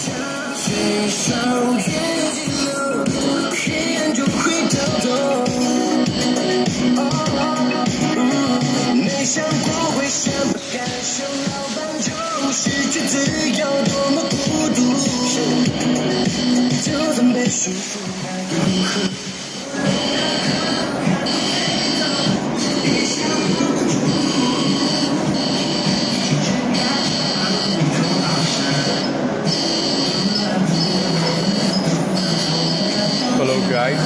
最少远近了，黑暗就会跳动。没想过会这么感受，老板就失去自由，多么孤独。就算被束缚，那又何？Hello guys,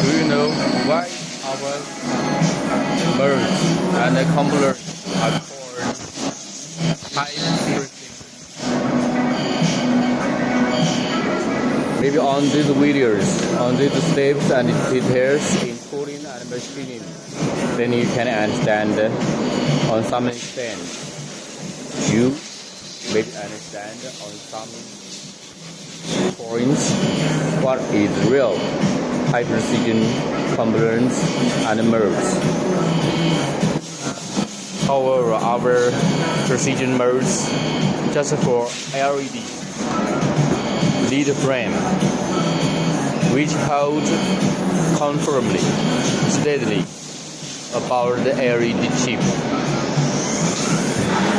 do you know why our birds and the components are called type precision? Maybe on these videos, on these steps and details in coding and machining, then you can understand on some extent. You maybe understand on some points what is real high precision components and molds. However, our precision molds just for LED lead frame, which hold conformably, steadily about the LED chip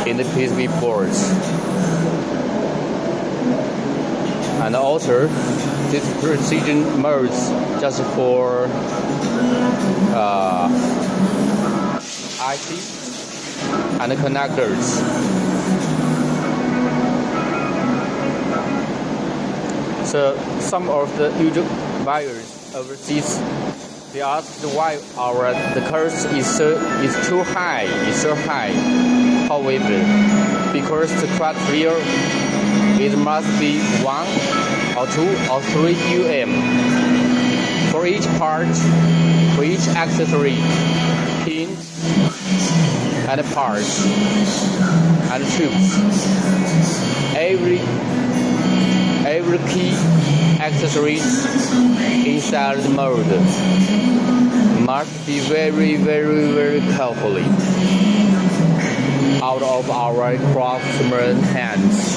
in the PCB boards. And also, this precision molds just for IC and connectors. So some of the user buyers overseas, they asked why the cost is too high. It's so high. However, because the criteria, it must be 1 or 2 or 3 for each part, for each accessory, pin and parts and tubes. Every key accessories inside the mold must be very, very, very carefully out of our craftsman's hands.